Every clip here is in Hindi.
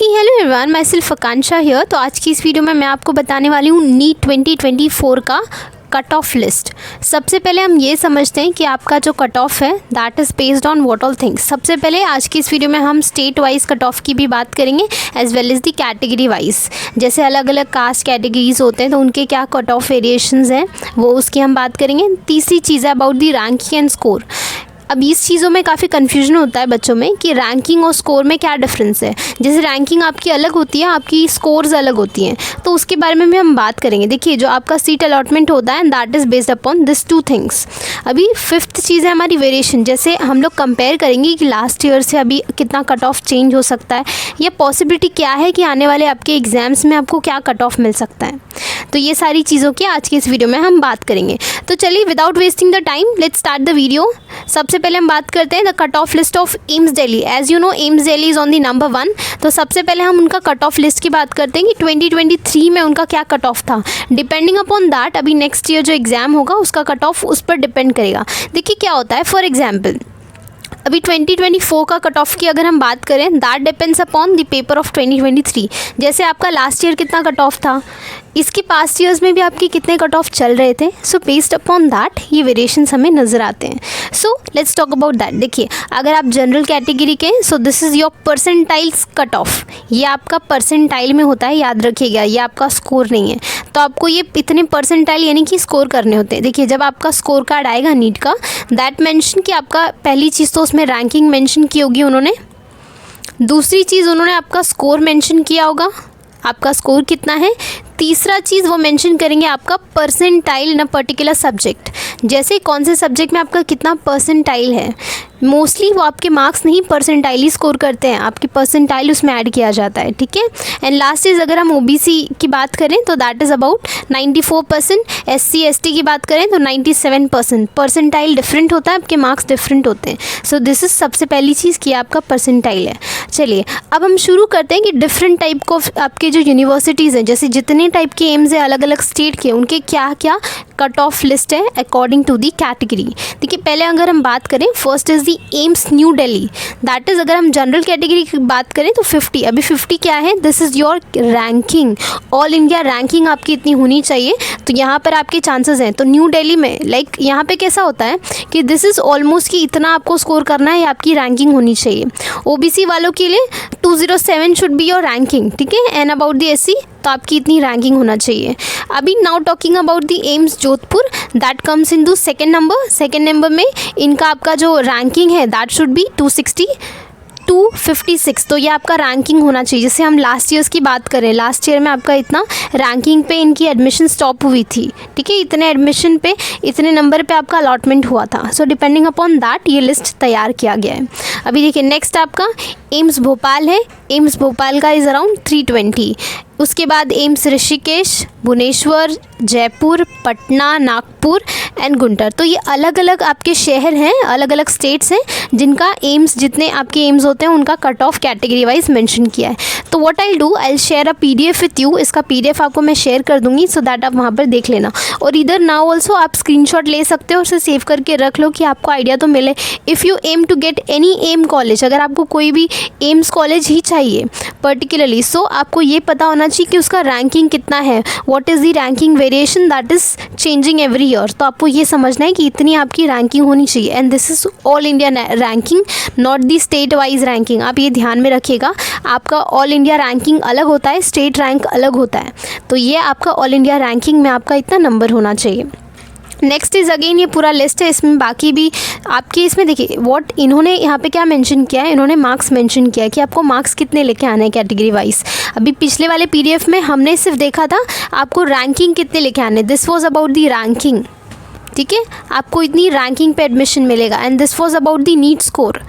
Hello everyone, my self Akanksha here. तो आज की इस वीडियो में मैं आपको बताने वाली हूँ नीट 2024 का कट ऑफ लिस्ट। सबसे पहले हम ये समझते हैं कि आपका जो कट ऑफ है that is based on what all things. सबसे पहले आज की इस वीडियो में हम स्टेट वाइज कट ऑफ की भी बात करेंगे as well as the category wise. जैसे अलग अलग कास्ट कैटेगरीज होते हैं तो उनके क्या कट ऑफ वेरिएशंस हैं वो उसकी हम बात करेंगे। तीसरी चीज़ है about the ranking and score. अब इस चीज़ों में काफ़ी कन्फ्यूजन होता है बच्चों में कि रैंकिंग और स्कोर में क्या डिफरेंस है। जैसे रैंकिंग आपकी अलग होती है, आपकी स्कोर्स अलग होती हैं, तो उसके बारे में भी हम बात करेंगे। देखिए, जो आपका सीट अलॉटमेंट होता है that is based upon this two things. अभी फिफ्थ चीज़ है हमारी वेरिएशन। जैसे हम लोग कंपेयर करेंगे कि लास्ट ईयर से अभी कितना कट ऑफ चेंज हो सकता है, या पॉसिबिलिटी क्या है कि आने वाले आपके एग्जाम्स में आपको क्या कट ऑफ मिल सकता है। तो ये सारी चीज़ों की आज की इस वीडियो में हम बात करेंगे। तो चलिए without wasting the time let's start the video. सबसे पहले हम बात करते हैं the cut off list of AIIMS Delhi. As you know AIIMS Delhi is on the number 1। तो सबसे पहले हम उनका कट ऑफ लिस्ट की बात करते हैं कि 2023 में उनका क्या कट ऑफ था। डिपेंडिंग अपॉन दैट अभी नेक्स्ट ईयर जो एग्ज़ाम होगा उसका कट ऑफ उस पर डिपेंड करेगा। देखिए क्या होता है, फॉर एग्जाम्पल अभी 2024 का कट ऑफ की अगर हम बात करें that depends upon the paper of 2023। जैसे आपका लास्ट ईयर कितना कट ऑफ था, इसके पास्ट ईयर्स में भी आपके कितने कट ऑफ चल रहे थे। सो बेस्ड अपॉन दैट ये वेरिएशंस हमें नज़र आते हैं। So let's talk about that. देखिए, अगर आप जनरल कैटेगरी के so this is your percentiles cut off. ये आपका परसेंटाइल में होता है, याद रखिएगा, ये आपका स्कोर नहीं है। तो आपको ये इतने परसेंटाइल यानी कि स्कोर करने होते हैं। देखिए, जब आपका स्कोर कार्ड आएगा नीट का दैट मेंशन कि आपका पहली चीज़ तो उसमें रैंकिंग मेंशन की होगी उन्होंने, दूसरी चीज़ उन्होंने आपका स्कोर मेंशन किया होगा, आपका स्कोर कितना है। तीसरा चीज़ वो मेंशन करेंगे आपका percentile in a particular subject. जैसे कौन से सब्जेक्ट में आपका कितना परसेंटाइल है। मोस्टली वो आपके मार्क्स नहीं परसेंटाइल ही स्कोर करते हैं, आपकी परसेंटाइल उसमें ऐड किया जाता है, ठीक है। एंड लास्ट चीज़ अगर हम ओबीसी की बात करें तो that is about 94%। SC ST की बात करें तो 97%। परसेंटाइल डिफरेंट होता है, आपके मार्क्स डिफरेंट होते हैं। सो दिस इज़ सबसे पहली चीज़ कि आपका परसेंटाइल है। चलिए अब हम शुरू करते हैं कि डिफरेंट टाइप को आपके जो यूनिवर्सिटीज़ हैं, जैसे जितने टाइप के एम्स हैं अलग अलग स्टेट के, उनके क्या क्या कट ऑफ लिस्ट है अकॉर्डिंग टू दी कैटेगरी। देखिए, पहले अगर हम बात करें first is the AIIMS new Delhi. That is अगर हम जनरल कैटेगरी की बात करें तो 50। अभी 50 क्या है, this is your ranking, all India ranking आपकी इतनी होनी चाहिए। तो यहाँ पर आपके चांसेस हैं। तो न्यू दिल्ली में लाइक यहाँ पे कैसा होता है कि दिस इज़ ऑलमोस्ट कि इतना आपको स्कोर करना है, आपकी रैंकिंग होनी चाहिए। ओबीसी वालों के लिए 207 शुड बी योर रैंकिंग, ठीक है। एंड अबाउट दी एससी तो आपकी इतनी रैंकिंग होना चाहिए। अभी now talking about the AIIMS Jodhpur that comes in to second number. Second number में इनका आपका जो रैंकिंग है दैट शुड बी 260 256। तो ये आपका रैंकिंग होना चाहिए। जैसे हम लास्ट ईयर्स की बात करें, लास्ट ईयर में आपका इतना रैंकिंग पे इनकी एडमिशन स्टॉप हुई थी, ठीक है। इतने एडमिशन पे इतने नंबर पे आपका अलॉटमेंट हुआ था। सो डिपेंडिंग अपॉन दैट ये लिस्ट तैयार किया गया है। अभी देखिए नेक्स्ट आपका एम्स भोपाल है। एम्स भोपाल का इज़ अराउंड 320। उसके बाद एम्स ऋषिकेश, भुवनेश्वर, जयपुर, पटना, नागपुर एंड गुंटर। तो ये अलग अलग आपके शहर हैं, अलग अलग स्टेट्स हैं जिनका एम्स, जितने आपके एम्स होते हैं उनका cut off category wise mention किया है। तो what I do, I share a PDF with you. इसका पीडीएफ आपको मैं शेयर कर दूंगी सो दैट आप वहाँ पर देख लेना। और इधर नाउ ऑल्सो आप स्क्रीनशॉट ले सकते हो और उसे सेव करके रख लो कि आपको आइडिया तो मिले। If you aim to get any AIIMS college, अगर आपको कोई भी एम्स कॉलेज ही चाहिए पर्टिकुलरली, सो आपको ये पता होना चाहिए कि उसका रैंकिंग कितना है, what is the ranking variation that is changing every year. तो आपको ये समझना है कि इतनी आपकी रैंकिंग होनी चाहिए। And this is all India ranking, not the state wise ranking. आप ये ध्यान में रखिएगा, आपका ऑल इंडिया रैंकिंग अलग होता है, स्टेट रैंक अलग होता है। तो ये आपका ऑल इंडिया रैंकिंग में आपका इतना नंबर होना चाहिए। नेक्स्ट इज़ अगेन ये पूरा लिस्ट है, इसमें बाकी भी आपके इसमें देखिए व्हाट इन्होंने यहाँ पे क्या मेंशन किया है, इन्होंने मार्क्स मेंशन किया है कि आपको मार्क्स कितने लेके आने हैं कैटेगरी वाइज। अभी पिछले वाले पीडीएफ में हमने सिर्फ देखा था आपको रैंकिंग कितने लेके आने, this was about the ranking, ठीक है। आपको इतनी रैंकिंग पे एडमिशन मिलेगा। And this was about the NEET score,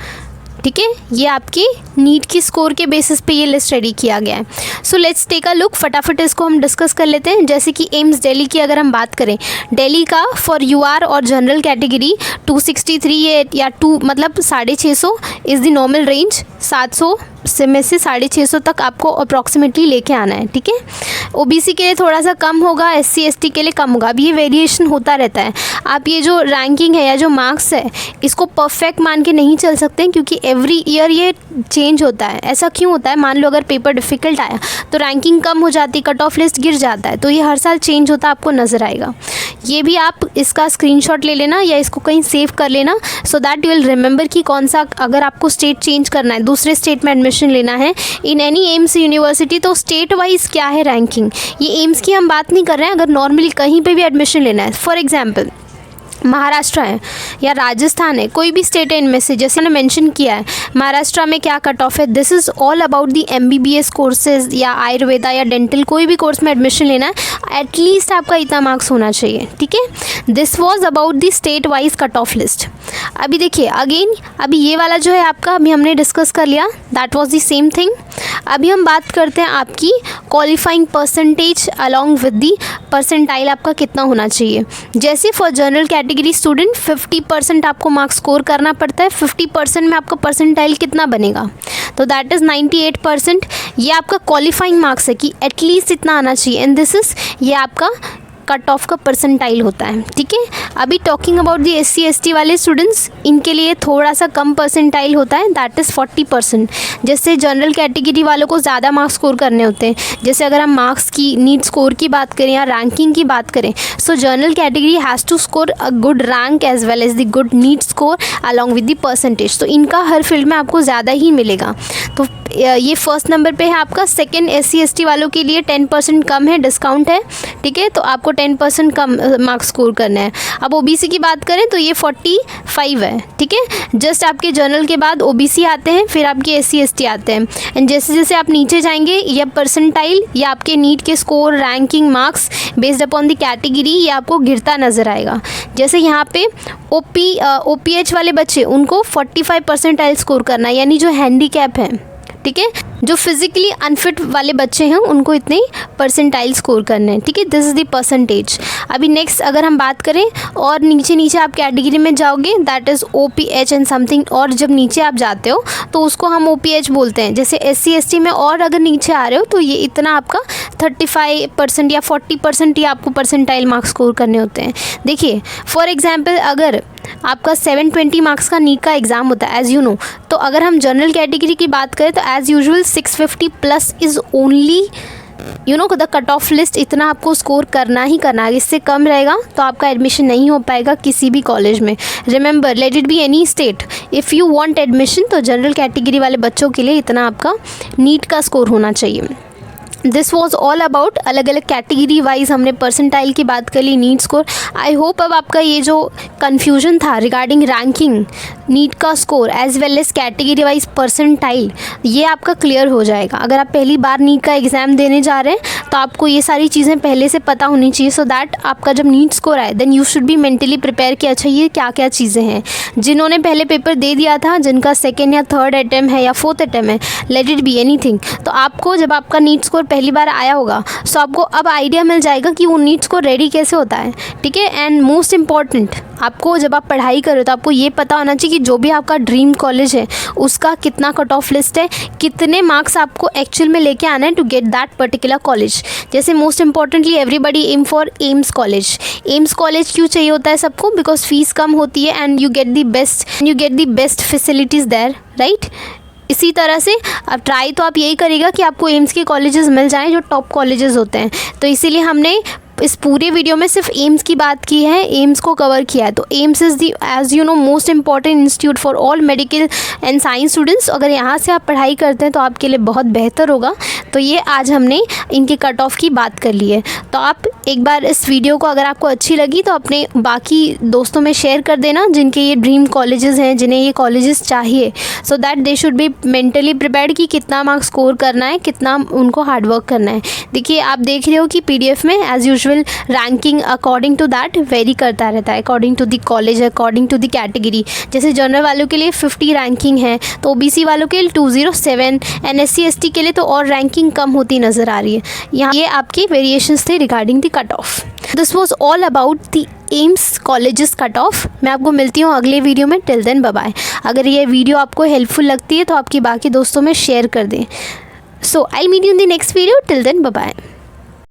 ठीक है। ये आपकी नीट की स्कोर के बेसिस पे ये लिस्ट रेडी किया गया है। So let's take a look, फटाफट इसको हम डिस्कस कर लेते हैं। जैसे कि एम्स दिल्ली की अगर हम बात करें, दिल्ली का फॉर यूआर और जनरल कैटेगरी 263 या 2 मतलब 650 इज़ द नॉर्मल रेंज। 700 में से 650 तक आपको अप्रॉक्सीमेटली लेके आना है, ठीक है। ओबीसी के लिए थोड़ा सा कम होगा, एससी एसटी के लिए कम होगा। अब ये वेरिएशन होता रहता है। आप ये जो रैंकिंग है या जो मार्क्स है इसको परफेक्ट मान के नहीं चल सकते क्योंकि एवरी ईयर ये चेंज होता है। ऐसा क्यों होता है? मान लो अगर पेपर डिफ़िकल्ट आया तो रैंकिंग कम हो जाती, कट ऑफ लिस्ट गिर जाता है, तो ये हर साल चेंज होता आपको नज़र आएगा। ये भी आप इसका स्क्रीनशॉट ले लेना या इसको कहीं सेव कर लेना, so that you will remember कि कौन सा, अगर आपको स्टेट चेंज करना है, दूसरे स्टेट में एडमिशन लेना है इन एनी एम्स यूनिवर्सिटी, तो स्टेट वाइज क्या है रैंकिंग। ये एम्स की हम बात नहीं कर रहे हैं, अगर नॉर्मली कहीं पे भी एडमिशन लेना है, फॉर एग्जांपल महाराष्ट्र है या राजस्थान है, कोई भी स्टेट है इनमें से, जैसे मैंने मेंशन किया है महाराष्ट्र में क्या कट ऑफ है। This is all about the MBBS courses या आयुर्वेदा या डेंटल, कोई भी कोर्स में एडमिशन लेना है, एटलीस्ट आपका इतना मार्क्स होना चाहिए, ठीक है। This was about the state wise cut off list. अभी देखिए अगेन, अभी ये वाला जो है आपका, अभी हमने डिस्कस कर लिया, that was the same thing. अभी हम बात करते हैं आपकी qualifying percentage along with the percentile, आपका कितना होना चाहिए। जैसे फॉर जनरल कैटेगरी स्टूडेंट 50% आपको मार्क्स स्कोर करना पड़ता है, 50% में आपका परसेंटाइल कितना बनेगा, तो दैट इज़ 98%। ये आपका क्वालिफाइंग मार्क्स है कि एटलीस्ट इतना आना चाहिए, एंड दिस इज़, ये आपका कट ऑफ का परसेंटाइल होता है, ठीक है। अभी talking about the SC ST वाले स्टूडेंट्स, इनके लिए थोड़ा सा कम परसेंटाइल होता है, दैट इज़ 40%। जैसे जनरल कैटेगरी वालों को ज़्यादा मार्क्स स्कोर करने होते हैं, जैसे अगर हम मार्क्स की नीट स्कोर की बात करें या रैंकिंग की बात करें, so general category has to score a good rank as well as the good NEET score along with the percentage, तो इनका हर फील्ड में आपको ज़्यादा ही मिलेगा। तो ये फर्स्ट नंबर पे है आपका। सेकंड SC ST वालों के लिए 10% कम है, डिस्काउंट है, ठीक है, तो आपको 10% कम मार्क्स स्कोर करना है। अब OBC की बात करें तो ये 45 है, ठीक है। जस्ट आपके जनरल के बाद OBC आते हैं, फिर आपके SC ST आते हैं, एंड जैसे जैसे आप नीचे जाएंगे ये परसेंटाइल या आपके नीट के score ranking marks based upon the category ये आपको गिरता नज़र आएगा। जैसे यहाँ पे OPH वाले बच्चे, उनको 45 परसेंटाइल स्कोर करना है, यानी जो हैंडीकैप है, ठीक है, जो फिजिकली अनफिट वाले बच्चे हैं उनको इतने परसेंटाइल स्कोर करने हैं, ठीक है। This is the percentage. अभी नेक्स्ट अगर हम बात करें और नीचे नीचे आप कैटेगरी में जाओगे, that is OPH and something, और जब नीचे आप जाते हो तो उसको हम OPH बोलते हैं। जैसे SC ST में और अगर नीचे आ रहे हो तो ये इतना आपका 35% या 40% ही आपको परसेंटाइल मार्क्स स्कोर करने होते हैं। देखिए फॉर एग्जांपल अगर आपका 720 मार्क्स का नीट का एग्ज़ाम होता है एज़ यू नो, तो अगर हम जनरल कैटेगरी की बात करें तो as usual 650 plus is only the cut off list, इतना आपको स्कोर करना ही करना है। इससे कम रहेगा तो आपका एडमिशन नहीं हो पाएगा किसी भी कॉलेज में। Remember, let it be any state, if you want admission तो जनरल कैटेगरी वाले बच्चों के लिए इतना आपका नीट का स्कोर होना चाहिए। दिस वॉज ऑल अबाउट, अलग अलग कैटेगरी वाइज हमने परसेंटाइल की बात कर ली, नीट स्कोर। आई होप अब आपका ये जो कन्फ्यूजन था रिगार्डिंग रैंकिंग, नीट का score as well as category wise percentile, ये आपका क्लियर हो जाएगा। अगर आप पहली बार नीट का एग्ज़ाम देने जा रहे हैं तो आपको ये सारी चीज़ें पहले से पता होनी चाहिए, सो दैट आपका जब नीट स्कोर आए then you should be mentally prepare कि अच्छा ये क्या क्या चीज़ें हैं। जिन्होंने पहले पेपर दे दिया था, जिनका सेकेंड या थर्ड अटैम्प्ट है या फोर्थ अटैम्प्ट है, लेट इट बी एनीथिंग, तो आपको जब आपका नीट स्कोर पहली बार आया होगा सो आपको अब आइडिया मिल जाएगा कि वो नीट स्कोर रेडी कैसे होता है, ठीक है। एंड मोस्ट इम्पॉर्टेंट, आपको जब आप पढ़ाई करो तो आपको ये पता होना चाहिए कि जो भी आपका ड्रीम कॉलेज है उसका कितना कट ऑफ लिस्ट है, कितने मार्क्स आपको एक्चुअल में लेके आना है to get that particular college. जैसे most importantly everybody aim for AIIMS college. AIIMS college क्यों चाहिए होता है सबको? बिकॉज फीस कम होती है and you get the best facilities there, right. इसी तरह से अब ट्राई तो आप यही करिएगा कि आपको एम्स के कॉलेजेस मिल जाएं जो टॉप कॉलेजेस होते हैं। तो इसीलिए हमने इस पूरे वीडियो में सिर्फ एम्स की बात की है, एम्स को कवर किया है। तो AIIMS is the as you know most important institute for all medical and science students. अगर यहाँ से आप पढ़ाई करते हैं तो आपके लिए बहुत बेहतर होगा। तो ये आज हमने इनके कट ऑफ की बात कर ली है। तो आप एक बार इस वीडियो को अगर आपको अच्छी लगी तो अपने बाकी दोस्तों में शेयर कर देना जिनके ये ड्रीम कॉलेजेस हैं, जिन्हें ये कॉलेजेस चाहिए, so that they should be mentally prepared कि कितना मार्क्स स्कोर करना है, कितना उनको हार्डवर्क करना है। देखिए आप देख रहे हो कि PDF में as usual ranking according to that vary करता रहता है, according to the college, according to the category. जैसे जनरल वालों के लिए 50 रैंकिंग है, तो OBC वालों के लिए 207 एंड SC ST के लिए तो और रैंकिंग कम होती नज़र आ रही है। यहाँ ये आपके वेरिएशंस थे regarding the cut off. This was all about the AIIMS colleges cut off. मैं आपको मिलती हूँ अगले वीडियो में। Till then bye bye. अगर ये वीडियो आपको हेल्पफुल लगती है तो आपकी बाकी दोस्तों में शेयर कर दें। So I meet you in the next video. Till then bye bye.